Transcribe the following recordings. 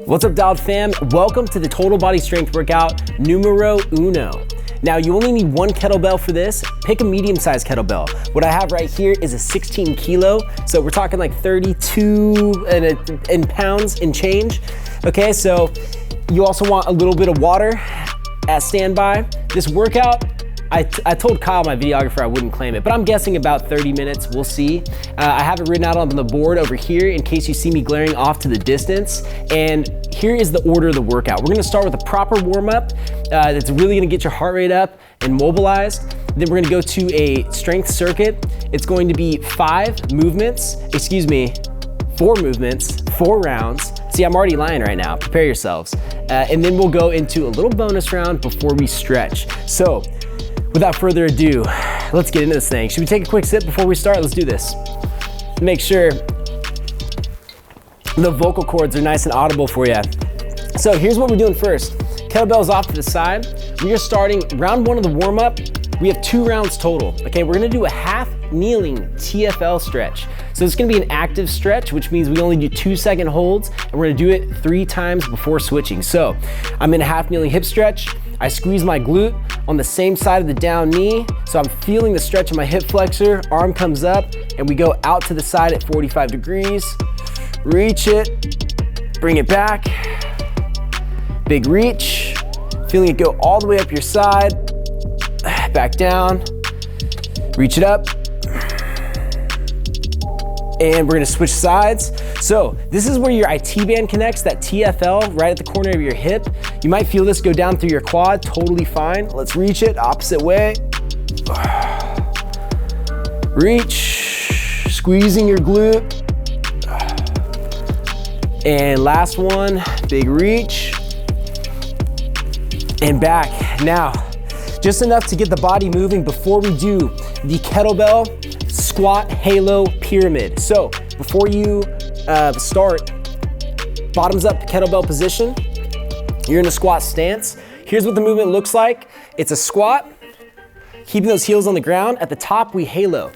What's up, Dialed fam? Welcome to the total body strength workout numero uno. Now, you only need one kettlebell for this. Pick a medium-sized kettlebell. What I have right here is a 16 kilo, so we're talking like 32 in pounds and change. Okay, so you also want a little bit of water at standby. This workout, I told Kyle, my videographer, I wouldn't claim it, but I'm guessing about 30 minutes, we'll see. I have it written out on the board over here in case you see me glaring off to the distance. And here is the order of the workout. We're gonna start with a proper warm-up that's really gonna get your heart rate up and mobilized. Then we're gonna go to a strength circuit. It's going to be 4 movements, 4 rounds. See, I'm already lying right now, prepare yourselves. And then we'll go into a little bonus round before we stretch. So, without further ado, let's get into this thing. Should we take a quick sip before we start? Let's do this. Make sure the vocal cords are nice and audible for you. So here's what we're doing first. Kettlebells off to the side. We are starting round 1 of the warm-up. We have 2 rounds total. Okay, we're gonna do a half kneeling TFL stretch. So it's gonna be an active stretch, which means we only do 2-second holds, and we're gonna do it 3 times before switching. So I'm in a half kneeling hip stretch. I squeeze my glute on the same side of the down knee. So I'm feeling the stretch in my hip flexor, arm comes up, and we go out to the side at 45 degrees. Reach it, bring it back. Big reach, feeling it go all the way up your side, back down, reach it up. And we're gonna switch sides. So this is where your IT band connects, that TFL right at the corner of your hip. You might feel this go down through your quad, totally fine. Let's reach it, opposite way. Reach, squeezing your glute. And last one, big reach. And back. Now, just enough to get the body moving before we do the kettlebell squat halo pyramid. So before you start, bottoms up kettlebell position. You're in a squat stance. Here's what the movement looks like. It's a squat, keeping those heels on the ground. At the top, we halo.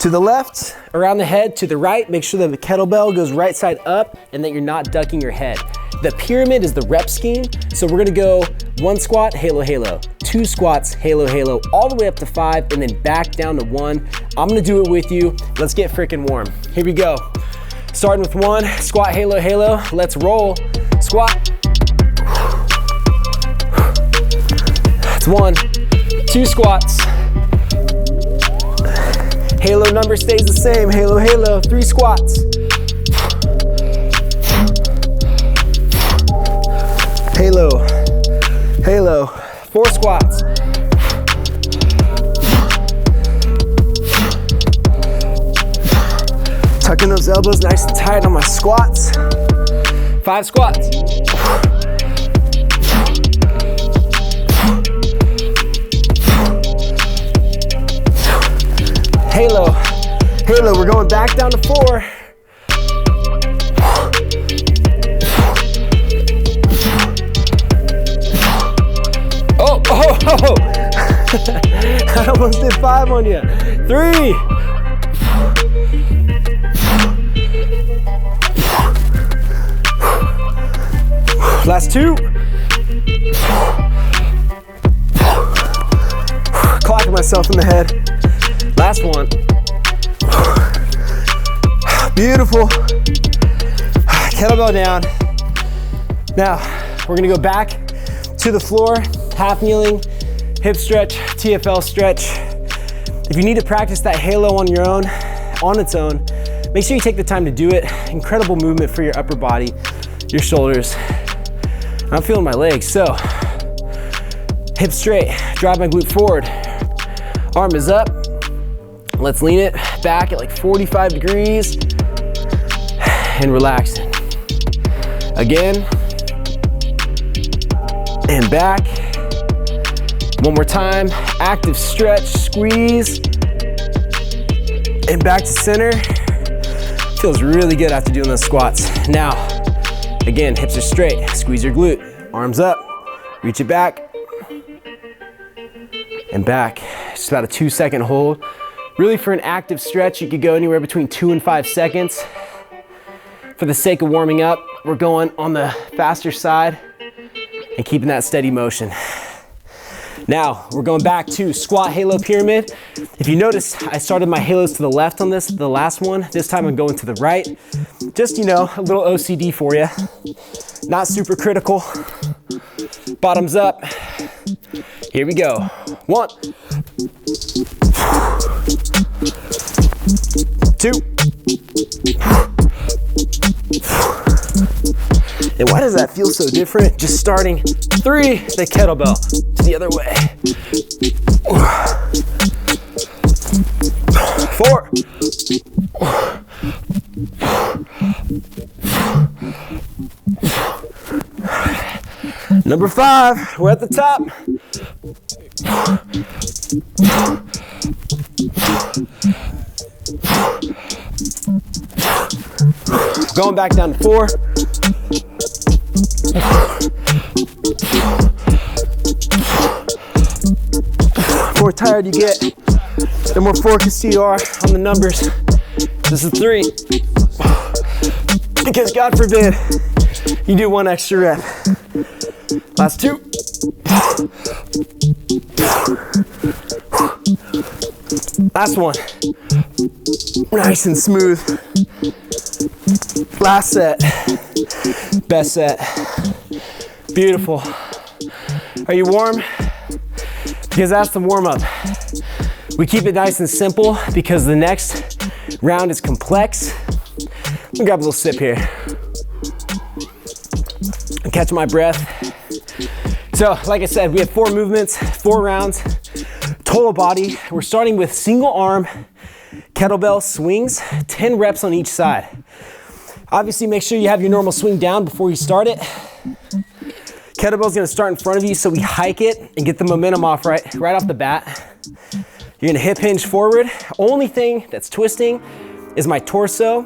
To the left, around the head, to the right, make sure that the kettlebell goes right side up and that you're not ducking your head. The pyramid is the rep scheme, so we're gonna go 1 squat, halo, halo, 2 squats, halo, halo, all the way up to 5, and then back down to 1. I'm gonna do it with you. Let's get freaking warm. Here we go. Starting with 1, squat, halo, halo. Let's roll. Squat. That's 1. 2 squats. Halo number stays the same. Halo, halo. 3 squats. Halo, halo. 4 squats. Tucking those elbows nice and tight on my squats. 5 squats. Halo, halo, we're going back down to 4. Oh, oh, oh. I almost did 5 on you. 3. Last 2. Clocking myself in the head. Last 1. Beautiful. Kettlebell down. Now, we're gonna go back to the floor, half kneeling, hip stretch, TFL stretch. If you need to practice that halo on your own, on its own, make sure you take the time to do it. Incredible movement for your upper body, your shoulders. I'm feeling my legs, so hip straight, drive my glute forward. Arm is up. Let's lean it back at like 45 degrees and relax. Again, and back. One more time, active stretch, squeeze, and back to center. Feels really good after doing those squats. Now, again, hips are straight, squeeze your glute, arms up, reach it back, and back. Just about a 2-second hold. Really, for an active stretch, you could go anywhere between 2 and 5 seconds. For the sake of warming up, we're we're going on the faster side and keeping that steady motion. Now, we're going back to squat halo pyramid. If you notice, I started my halos to the left on this, the last one. This time I'm going to the right. Just, you know, a little OCD for you. Not super critical. Bottoms up. Here we go. 1, 2. And why does that feel so different? Just starting 3, the kettlebell to the other way. 4. Number 5, we're at the top. Going back down to 4. The more tired you get, the more focused you are on the numbers. This is 3. Because God forbid you do 1 extra rep. Last 2. Last 1. Nice and smooth. Last set. Best set. Beautiful. Are you warm? Because that's the warm up. We keep it nice and simple because the next round is complex. Let me grab a little sip here. And catch my breath. So, like I said, we have 4 movements, 4 rounds, total body. We're starting with single arm kettlebell swings, 10 reps on each side. Obviously, make sure you have your normal swing down before you start it. Kettlebell's gonna start in front of you, so we hike it and get the momentum off right off the bat. You're gonna hip hinge forward. Only thing that's twisting is my torso.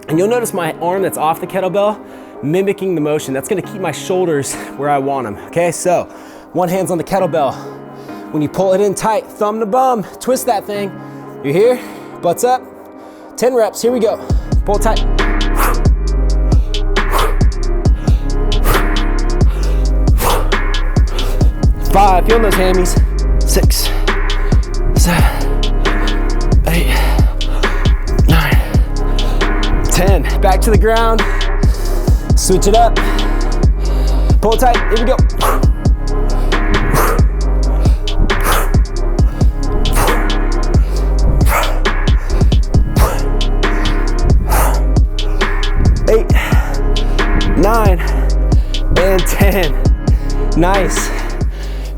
And you'll notice my arm that's off the kettlebell mimicking the motion. That's gonna keep my shoulders where I want them, okay? So, one hand's on the kettlebell. When you pull it in tight, thumb to bum, twist that thing. You're here, butts up, 10 reps, here we go. Pull tight. 5, feel those hammies. 6, 7, 8, 9, 10. Back to the ground. Switch it up. Pull it tight. Here we go. 8, 9, and 10. Nice.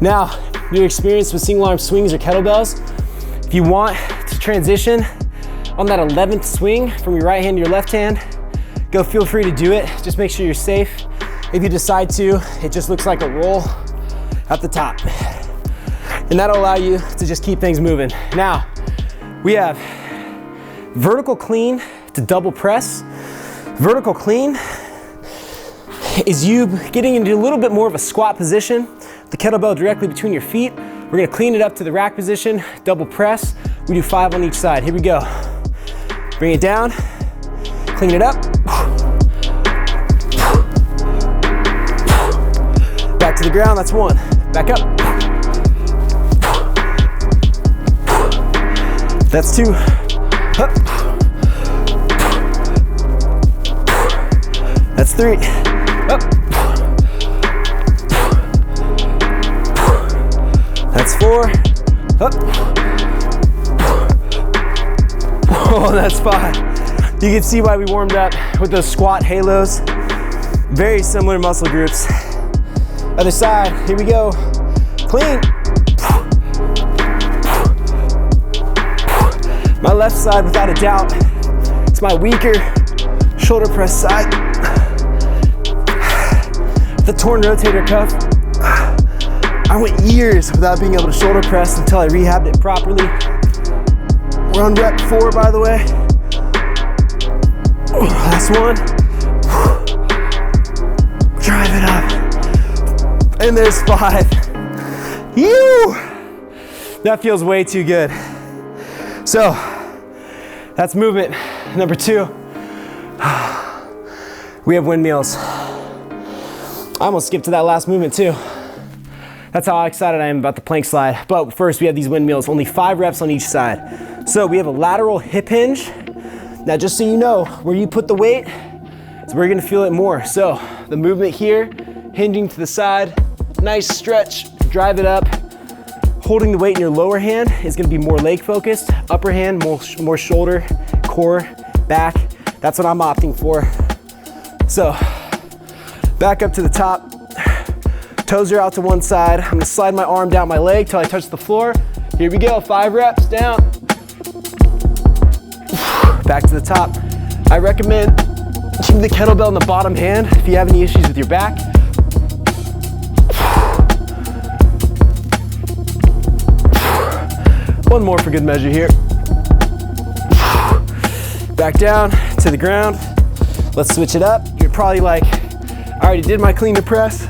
Now, new experience with single arm swings or kettlebells. If you want to transition on that 11th swing from your right hand to your left hand, go feel free to do it. Just make sure you're safe. If you decide to, it just looks like a roll at the top. And that'll allow you to just keep things moving. Now, we have vertical clean to double press. Vertical clean is you getting into a little bit more of a squat position, the kettlebell directly between your feet. We're gonna clean it up to the rack position, double press. We do 5 on each side. Here we go. Bring it down, clean it up. Back to the ground, that's 1. Back up. That's 2. Up. That's 3. Up. That's 4. Up. Oh, that's 5. You can see why we warmed up with those squat halos. Very similar muscle groups. Other side, here we go. Clean. My left side, without a doubt, it's my weaker shoulder press side. The torn rotator cuff. I went years without being able to shoulder press until I rehabbed it properly. We're on rep 4, by the way. Last one. Drive it up. And there's 5. Ew! That feels way too good. So, that's movement number 2. We have windmills. I almost skipped to that last movement too. That's how excited I am about the plank slide. But first we have these windmills, only 5 reps on each side. So we have a lateral hip hinge. Now just so you know, where you put the weight is where you're gonna feel it more. So the movement here, hinging to the side, nice stretch, drive it up. Holding the weight in your lower hand is gonna be more leg focused. Upper hand, more shoulder, core, back. That's what I'm opting for. So back up to the top. Toes are out to one side. I'm gonna slide my arm down my leg till I touch the floor. Here we go, 5 reps, down. Back to the top. I recommend keeping the kettlebell in the bottom hand if you have any issues with your back. One more for good measure here. Back down to the ground. Let's switch it up. You're probably like, I already did my clean to press.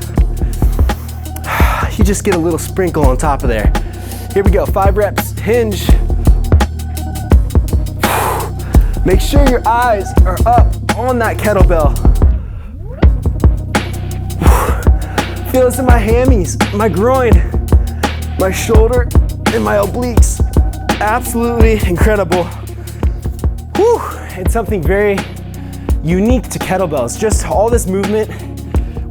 You just get a little sprinkle on top of there. Here we go, 5 reps, hinge. Make sure your eyes are up on that kettlebell. Feel this in my hammies, my groin, my shoulder, and my obliques. Absolutely incredible. Whew. It's something very unique to kettlebells. Just all this movement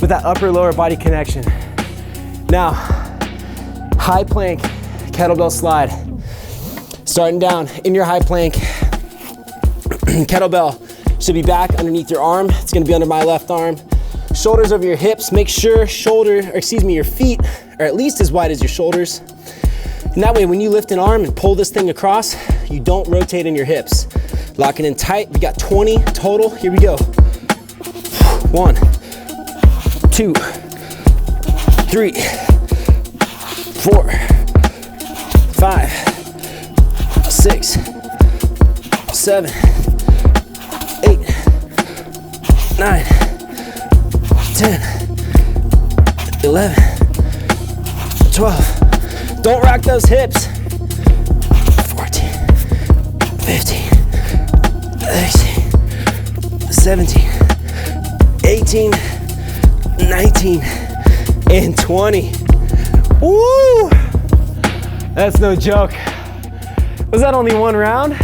with that upper lower body connection. Now, high plank, kettlebell slide. Starting down in your high plank, kettlebell should be back underneath your arm. It's gonna be under my left arm. Shoulders over your hips. Make sure your feet are at least as wide as your shoulders. And that way, when you lift an arm and pull this thing across, you don't rotate in your hips. Lock it in tight. We got 20 total. Here we go. 1, 2, 3, 4, 5, 6, 7, 8, 9, 10, 11, 12. Don't rock those hips. 14, 15, 16, 17, 18, 19, and 20. Woo! That's no joke. Was that only 1 round?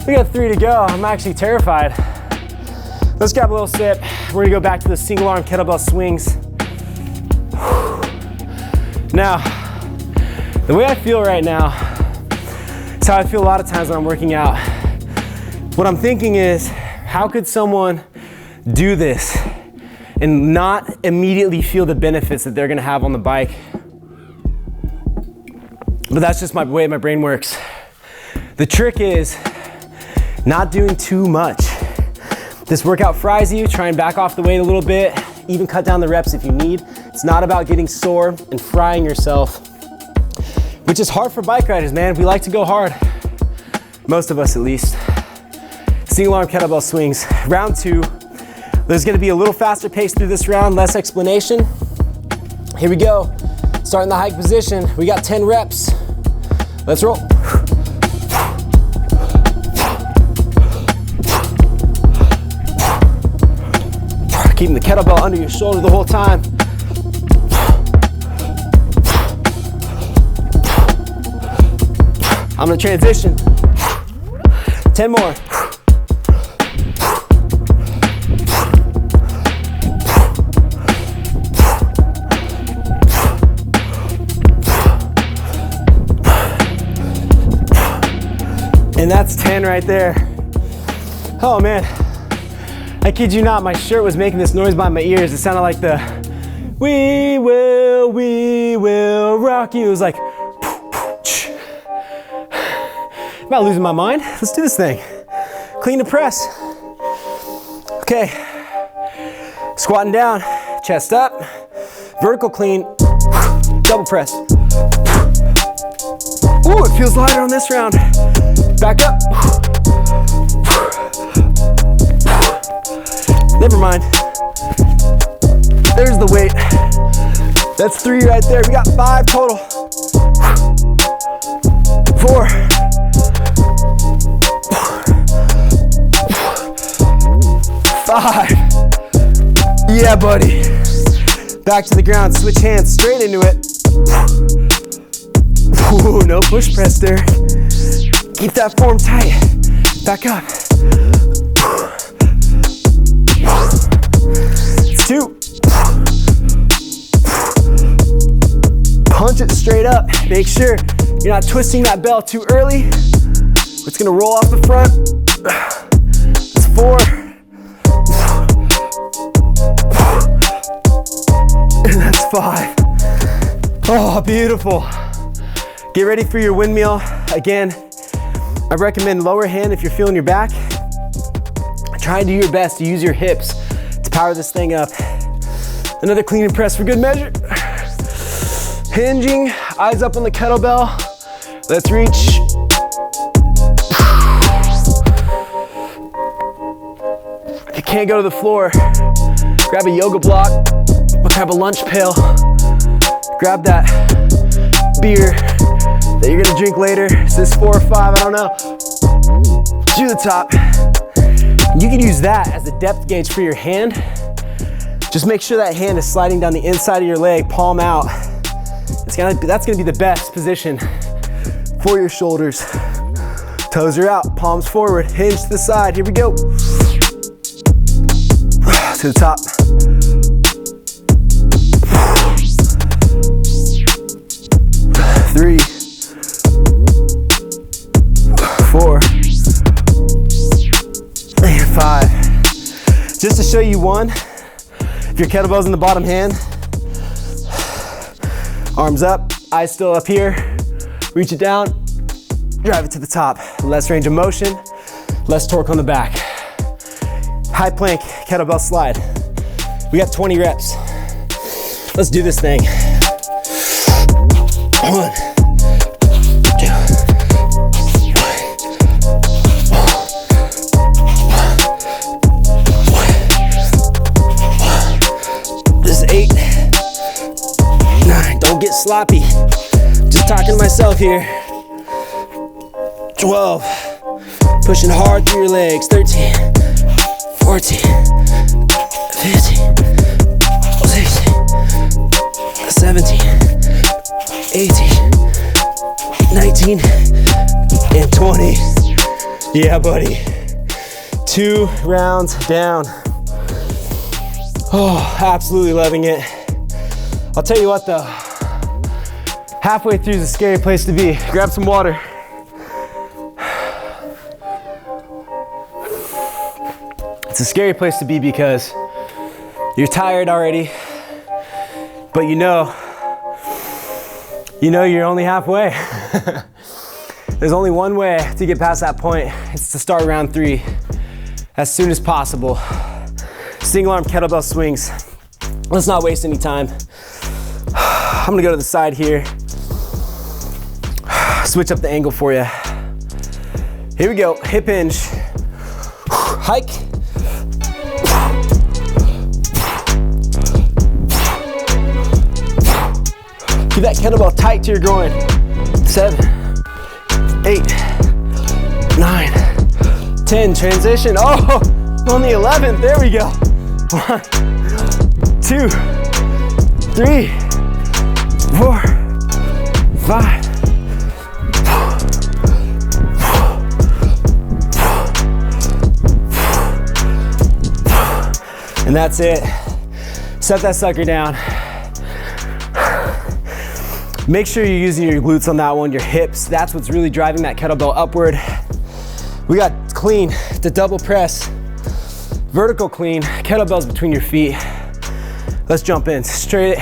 We got 3 to go. I'm actually terrified. Let's grab a little sip. We're gonna go back to the single arm kettlebell swings. Now, the way I feel right now is how I feel a lot of times when I'm working out. What I'm thinking is, how could someone do this and not immediately feel the benefits that they're gonna have on the bike? But that's just my way my brain works. The trick is not doing too much. This workout fries you, try and back off the weight a little bit, even cut down the reps if you need. It's not about getting sore and frying yourself, which is hard for bike riders, man. We like to go hard. Most of us at least. Single arm kettlebell swings. Round 2. There's gonna be a little faster pace through this round, less explanation. Here we go. Start in the high position. We got 10 reps. Let's roll. Keeping the kettlebell under your shoulder the whole time. I'm gonna transition. 10 more. And that's 10 right there. Oh man, I kid you not, my shirt was making this noise by my ears. It sounded like the, we will rock you. It was like, I'm not losing my mind. Let's do this thing. Clean to press. Okay, squatting down, chest up, vertical clean, double press. Ooh, it feels lighter on this round. Back up. Never mind. There's the weight. That's 3 right there. We got 5 total. 4. 5. Yeah, buddy. Back to the ground, switch hands, straight into it. Ooh, no push press there. Keep that form tight. Back up. It's 2. Punch it straight up. Make sure you're not twisting that bell too early. It's gonna roll off the front. That's 4. And that's 5. Oh, beautiful. Get ready for your windmill. Again, I recommend lower hand if you're feeling your back. Try and do your best to use your hips to power this thing up. Another clean and press for good measure. Hinging, eyes up on the kettlebell. Let's reach. If you can't go to the floor, grab a yoga block, grab a lunch pail, grab that beer that you're gonna drink later. Is this 4 or 5? I don't know. To the top. You can use that as a depth gauge for your hand. Just make sure that hand is sliding down the inside of your leg, palm out. That's gonna be the best position for your shoulders. Toes are out, palms forward, hinge to the side. Here we go. To the top. 3, 4, and 5. Just to show you one, if your kettlebell's in the bottom hand, arms up, eyes still up here, reach it down, drive it to the top. Less range of motion, less torque on the back. High plank, kettlebell slide. We got 20 reps. Let's do this thing. 1, 2, 3. This is 8, 9. Don't get sloppy. Just talking to myself here. 12. Pushing hard through your legs. 13, 14, 15, 16, 17, 18, 19, and 20. Yeah, buddy. 2 rounds down. Oh, absolutely loving it. I'll tell you what though, halfway through is a scary place to be. Grab some water. It's a scary place to be because you're tired already, but you know you're only halfway. There's only one way to get past that point. It's to start round 3 as soon as possible. Single arm kettlebell swings. Let's not waste any time. I'm gonna go to the side here. Switch up the angle for you. Here we go, hip hinge. Hike. Keep that kettlebell tight to your groin. 7, 8, 9, 10. Transition. Oh, on the 11th. There we go. 1, 2, 3, 4, 5. And that's it. Set that sucker down. Make sure you're using your glutes on that one, your hips. That's what's really driving that kettlebell upward. We got clean to double press, vertical clean, kettlebells between your feet. Let's jump in. Straight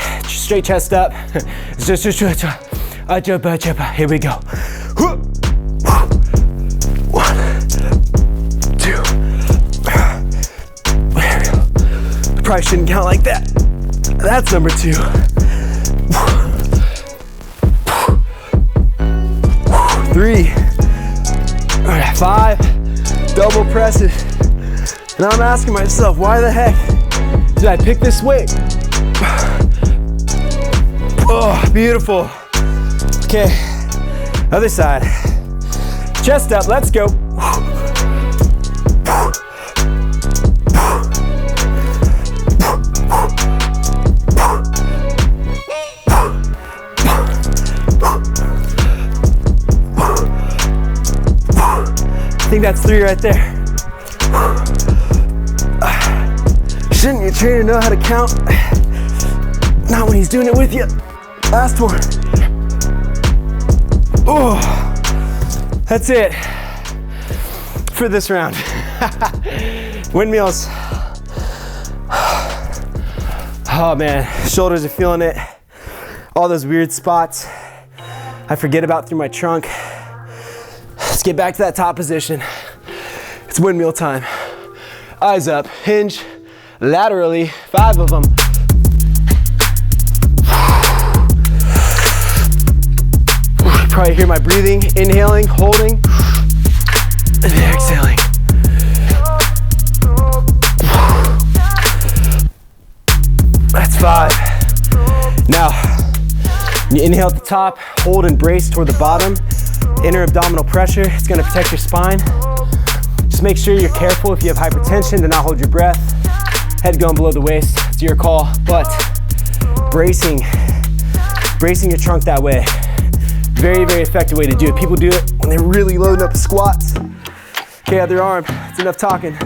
chest up. Here we go. 1, 2. Probably shouldn't count like that. That's number 2. 3. All right, 5. Double presses. And I'm asking myself, why the heck did I pick this weight? Oh, beautiful. Okay, other side. Chest up, let's go. 4, think that's 3 right there. Shouldn't your trainer know how to count? Not when he's doing it with you. Last one. Oh, that's it for this round. Windmills. Oh man, shoulders are feeling it. All those weird spots I forget about through my trunk. Let's get back to that top position. It's windmill time. Eyes up, hinge, laterally, 5 of them. You probably hear my breathing, inhaling, holding, and exhaling. That's 5. Now, you inhale at the top, hold and brace toward the bottom. Inner abdominal pressure, it's gonna protect your spine. Just make sure you're careful if you have hypertension to not hold your breath. Head going below the waist, it's your call, but bracing your trunk that way. Very, very effective way to do it. People do it when they're really loading up the squats. Okay, other arm, it's enough talking.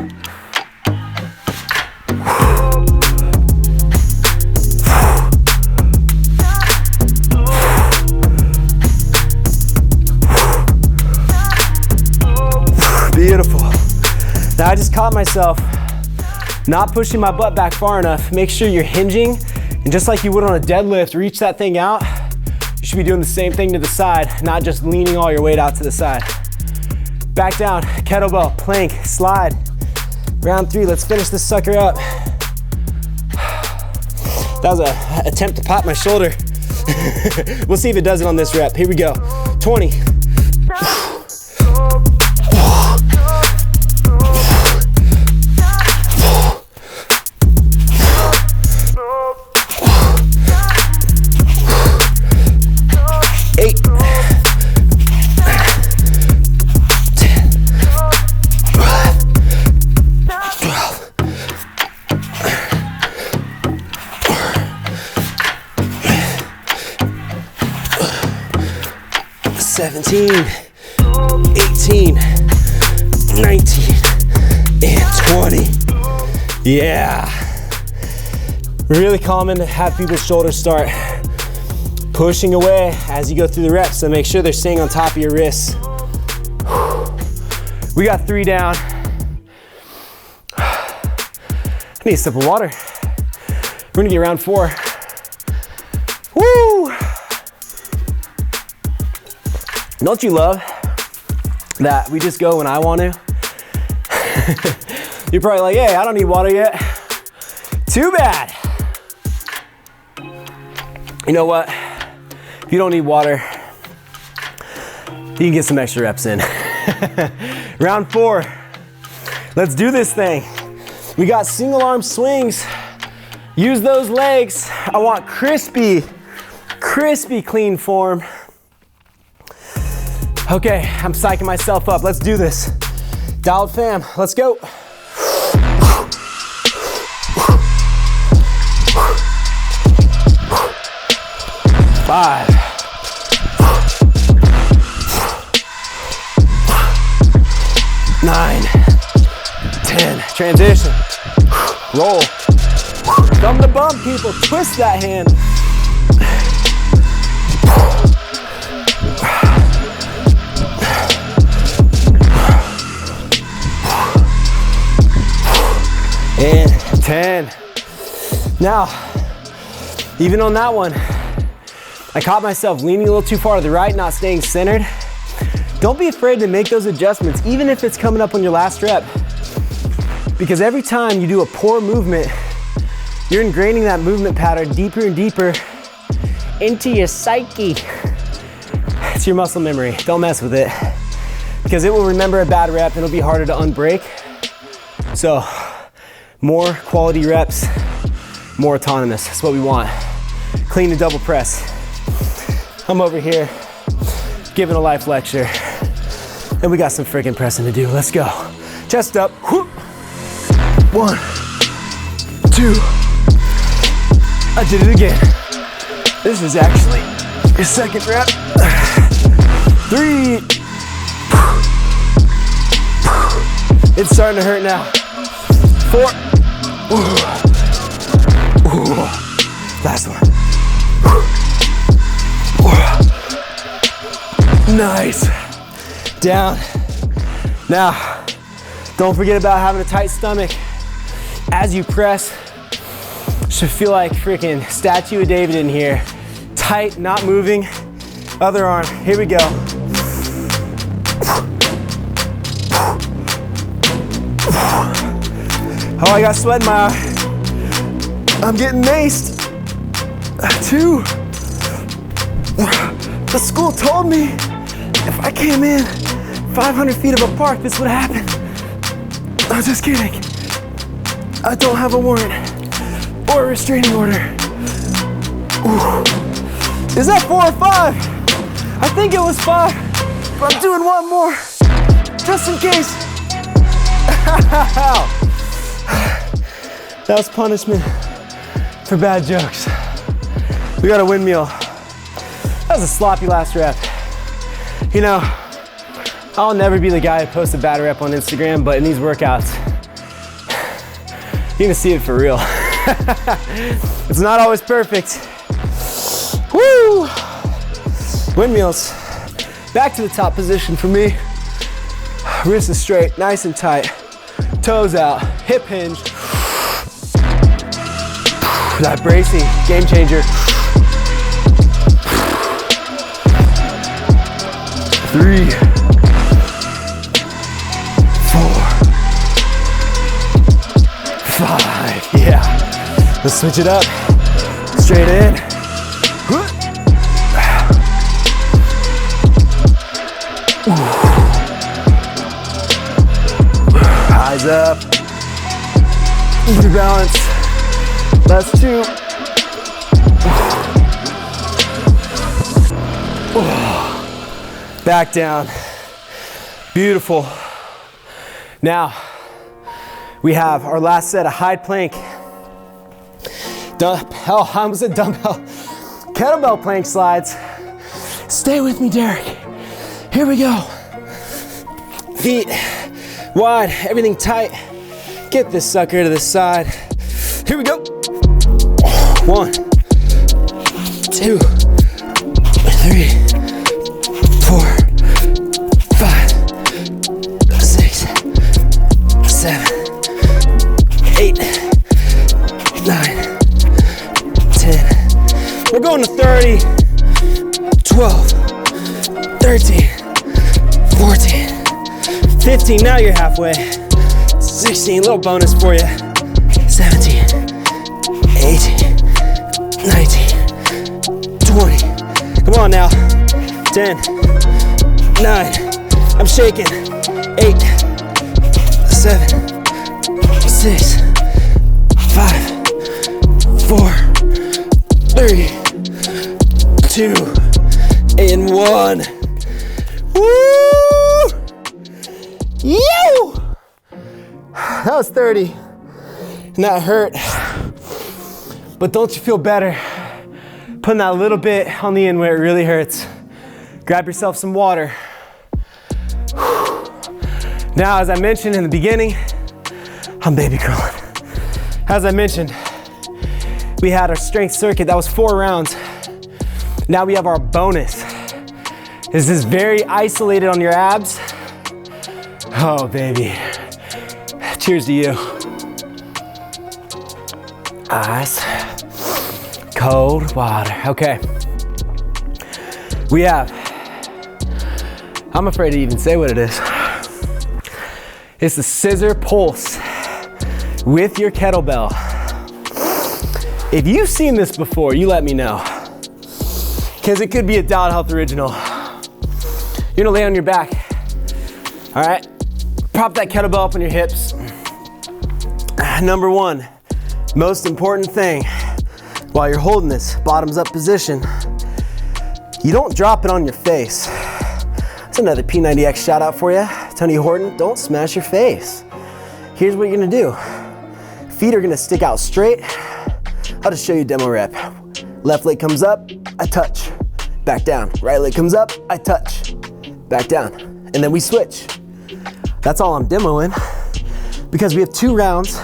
Beautiful. Now I just caught myself not pushing my butt back far enough. Make sure you're hinging, and just like you would on a deadlift, reach that thing out. You should be doing the same thing to the side, not just leaning all your weight out to the side. Back down, kettlebell, plank, slide. Round 3, let's finish this sucker up. That was an attempt to pop my shoulder. We'll see if it does it on this rep. Here we go, 20. 17, 18, 19, and 20. Yeah. Really common to have people's shoulders start pushing away as you go through the reps, so make sure they're staying on top of your wrists. We got 3 down. I need a sip of water. We're gonna get round 4. Woo! Don't you love that we just go when I want to? You're probably like, hey, I don't need water yet. Too bad. You know what? If you don't need water, you can get some extra reps in. Round 4. Let's do this thing. We got single arm swings. Use those legs. I want crispy, clean form. Okay, I'm psyching myself up. Let's do this. Dialed fam, let's go. 5. 9, 10. Transition. Roll. Thumb to bum, people. Twist that hand. And 10. Now, even on that one, I caught myself leaning a little too far to the right, not staying centered. Don't be afraid to make those adjustments, even if it's coming up on your last rep. Because every time you do a poor movement, you're ingraining that movement pattern deeper and deeper into your psyche. It's your muscle memory. Don't mess with it, because it will remember a bad rep and it'll be harder to unbreak. So, more quality reps, more autonomous. That's what we want. Clean and double press. I'm over here giving a life lecture, and we got some freaking pressing to do. Let's go. Chest up. 1, 2. I did it again. This is actually your second rep. 3. It's starting to hurt now. 4. Ooh. Ooh. Last one. Ooh. Nice. Down. Now, don't forget about having a tight stomach. As you press, should feel like freaking Statue of David in here. Tight, not moving. Other arm, here we go. Oh, I got sweat in my eye. I'm getting maced. 2. The school told me if I came in 500 feet of a park, this would happen. I'm just kidding. I don't have a warrant or a restraining order. Ooh. Is that 4 or 5? I think it was 5, but I'm doing one more, just in case. That was punishment for bad jokes. We got a windmill. That was a sloppy last rep. You know, I'll never be the guy who posts a bad rep on Instagram, but in these workouts, you're gonna see it for real. It's not always perfect. Woo! Windmills. Back to the top position for me. Wrist is straight, nice and tight. Toes out, hip hinge. That bracing, game changer. 3, 4, 5. Yeah. Let's switch it up. Straight in. Eyes up. Easy balance. Last 2. Back down. Beautiful. Now, we have our last set of high plank. I almost said dumbbell. Kettlebell plank slides. Stay with me, Derek. Here we go. Feet wide, everything tight. Get this sucker to the side. Here we go. 1, 2, 3, 4, 5, 6, 7, 8, 9, 10. We're going to 30, 12, 13, 14, 15. Now you're halfway. 16, little bonus for you. 17, 18, 19, 20. Come on now. 10, 9. I'm shaking. 8, 7, 6, 5, 4, 3, 2, and 1. Woo! You! That was 30, and that hurt. But don't you feel better putting that little bit on the end where it really hurts? Grab yourself some water. Now, as I mentioned in the beginning, I'm baby crawling. As I mentioned, we had our strength circuit. That was 4 rounds. Now we have our bonus. This is very isolated on your abs. Oh, baby. Cheers to you. Ice. Cold water. Okay. We have, I'm afraid to even say what it is. It's the scissor pulse with your kettlebell. If you've seen this before, you let me know. Because it could be a Dialed Health original. You're gonna lay on your back. All right, prop that kettlebell up on your hips. Number 1, most important thing, while you're holding this bottoms up position, you don't drop it on your face. That's another P90X shout out for you. Tony Horton, don't smash your face. Here's what you're gonna do. Feet are gonna stick out straight. I'll just show you a demo rep. Left leg comes up, I touch, back down. Right leg comes up, I touch, back down. And then we switch. That's all I'm demoing. because we have 2 rounds.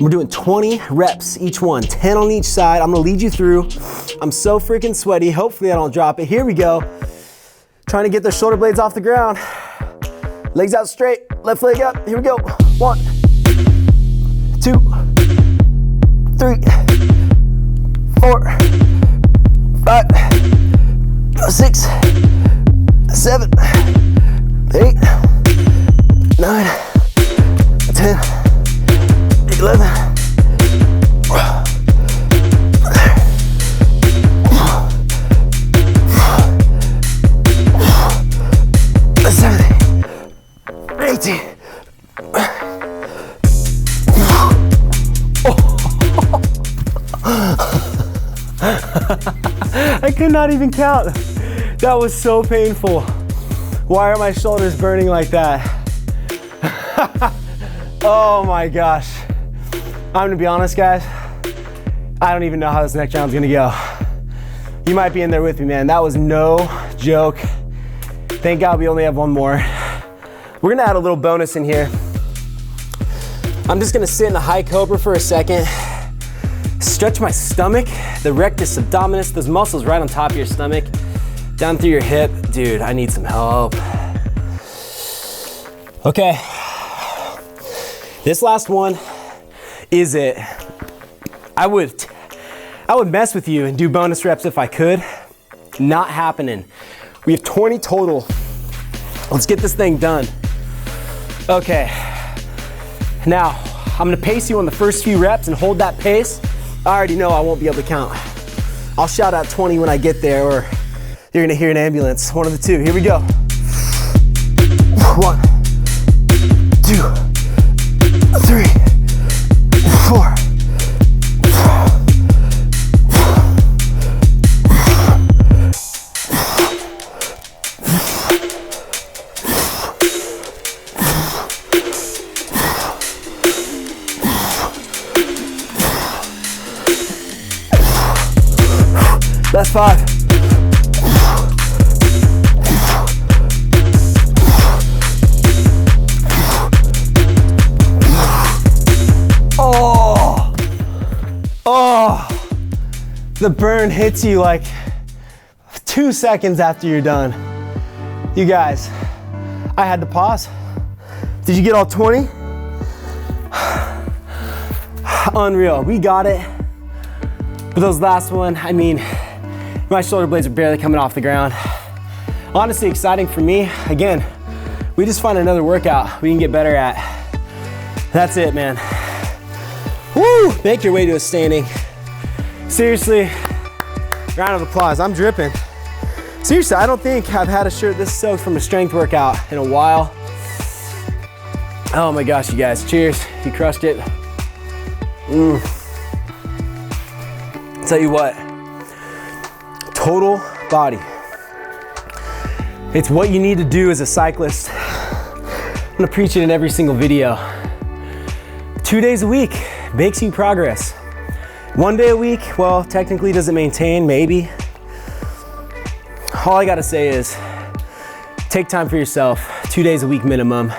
We're doing 20 reps each one, 10 on each side. I'm gonna lead you through. I'm so freaking sweaty. Hopefully I don't drop it. Here we go. Trying to get the shoulder blades off the ground. Legs out straight, left leg up. Here we go. 1, 2, 3, 4, 5, 6, 7, 8, 9, 10, 11, 17, 18. I could not even count. That was so painful. Why are my shoulders burning like that? Oh my gosh. I'm gonna be honest, guys. I don't even know how this next round's gonna go. You might be in there with me, man. That was no joke. Thank God we only have one more. We're gonna add a little bonus in here. I'm just gonna sit in a high cobra for a second. Stretch my stomach, the rectus abdominis, those muscles right on top of your stomach, down through your hip. Dude, I need some help. Okay. This last one is it. I would mess with you and do bonus reps if I could. Not happening. We have 20 total. Let's get this thing done. Okay. Now, I'm gonna pace you on the first few reps and hold that pace. I already know I won't be able to count. I'll shout out 20 when I get there, or you're gonna hear an ambulance. One of the two. Here we go. 1, 2, 3, 4. That's 5. Oh, the burn hits you like 2 seconds after you're done. You guys, I had to pause. Did you get all 20? Unreal, we got it. But those last one, I mean, my shoulder blades are barely coming off the ground. Honestly, exciting for me. Again, we just find another workout we can get better at. That's it, man. Woo! Make your way to a standing. Seriously, round of applause. I'm dripping. Seriously, I don't think I've had a shirt this soaked from a strength workout in a while. Oh my gosh, you guys, cheers. You crushed it. Tell you what, total body. It's what you need to do as a cyclist. I'm gonna preach it in every single video. 2 days a week makes you progress. 1 day a week, well, technically does it maintain? Maybe. All I gotta say is take time for yourself, 2 days a week minimum,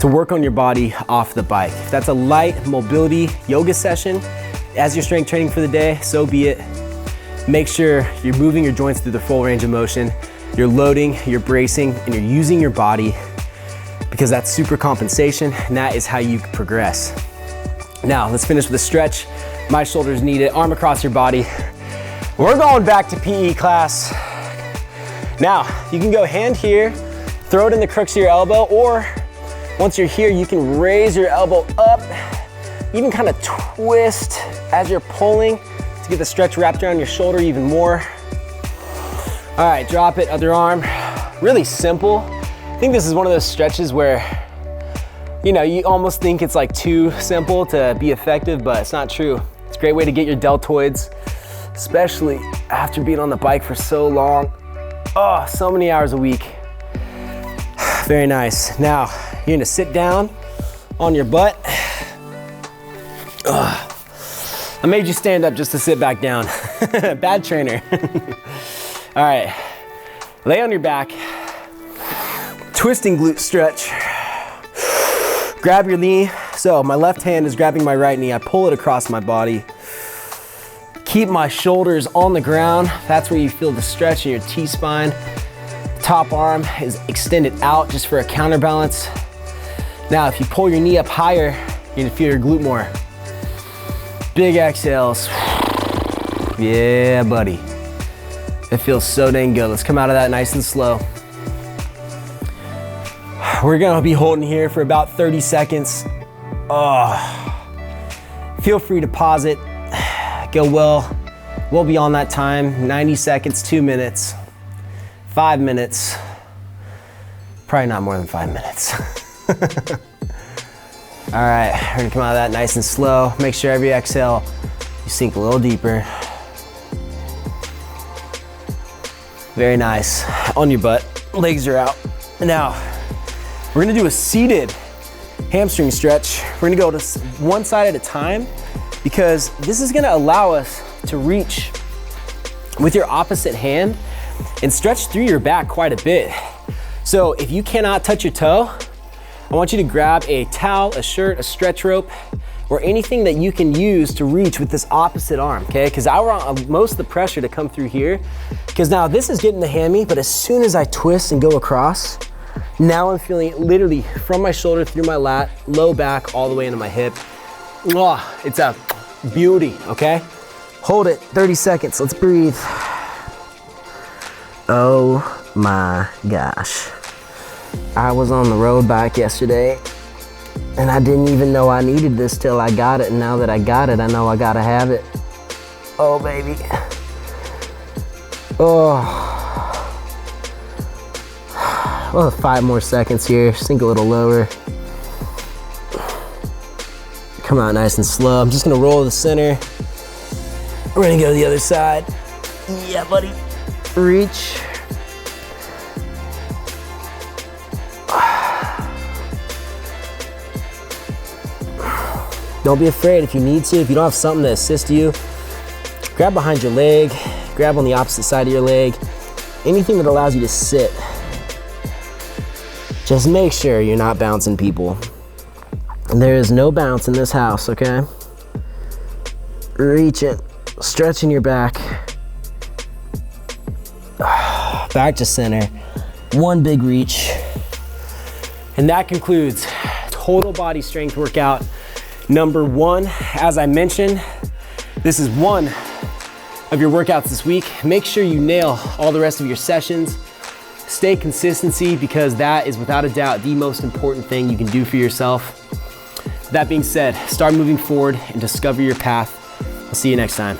to work on your body off the bike. If that's a light mobility yoga session as your strength training for the day, so be it. Make sure you're moving your joints through the full range of motion. You're loading, you're bracing, and you're using your body, because that's super compensation, and that is how you progress. Now, let's finish with a stretch. My shoulders need it, arm across your body. We're going back to PE class. Now, you can go hand here, throw it in the crooks of your elbow, or once you're here, you can raise your elbow up, even kind of twist as you're pulling to get the stretch wrapped around your shoulder even more. All right, drop it, other arm. Really simple. I think this is one of those stretches where, you know, you almost think it's like too simple to be effective, but it's not true. It's a great way to get your deltoids, especially after being on the bike for so long. Oh, so many hours a week. Very nice. Now, you're gonna sit down on your butt. Ugh. I made you stand up just to sit back down. Bad trainer. All right, lay on your back. Twisting glute stretch. Grab your knee. So my left hand is grabbing my right knee. I pull it across my body. Keep my shoulders on the ground. That's where you feel the stretch in your T-spine. Top arm is extended out just for a counterbalance. Now, if you pull your knee up higher, you're gonna feel your glute more. Big exhales. Yeah, buddy. It feels so dang good. Let's come out of that nice and slow. We're gonna be holding here for about 30 seconds. Feel free to pause it. Go well beyond that time. 90 seconds, 2 minutes, 5 minutes. Probably not more than 5 minutes. All right, we're gonna come out of that nice and slow. Make sure every exhale, you sink a little deeper. Very nice. On your butt, legs are out. Now, we're gonna do a seated hamstring stretch. We're gonna go to one side at a time because this is gonna allow us to reach with your opposite hand and stretch through your back quite a bit. So if you cannot touch your toe, I want you to grab a towel, a shirt, a stretch rope, or anything that you can use to reach with this opposite arm, okay? Because I want most of the pressure to come through here, because now this is getting the hammy, but as soon as I twist and go across, now I'm feeling it literally from my shoulder through my lat, low back, all the way into my hip. Oh, it's a beauty, okay? Hold it, 30 seconds, let's breathe. Oh my gosh. I was on the road bike yesterday and I didn't even know I needed this till I got it, and now that I got it, I know I gotta have it. Oh baby. Oh. Well, 5 more seconds here, sink a little lower. Come out nice and slow. I'm just gonna roll to the center. We're gonna go to the other side. Yeah, buddy. Reach. Don't be afraid if you need to. If you don't have something to assist you, grab behind your leg, grab on the opposite side of your leg. Anything that allows you to sit. Just make sure you're not bouncing people. There is no bounce in this house, okay? Reach it, stretching your back. Back to center, one big reach. And that concludes total body strength workout number 1. As I mentioned, this is one of your workouts this week. Make sure you nail all the rest of your sessions. Stay consistency, because that is without a doubt the most important thing you can do for yourself. That being said, start moving forward and discover your path. I'll see you next time.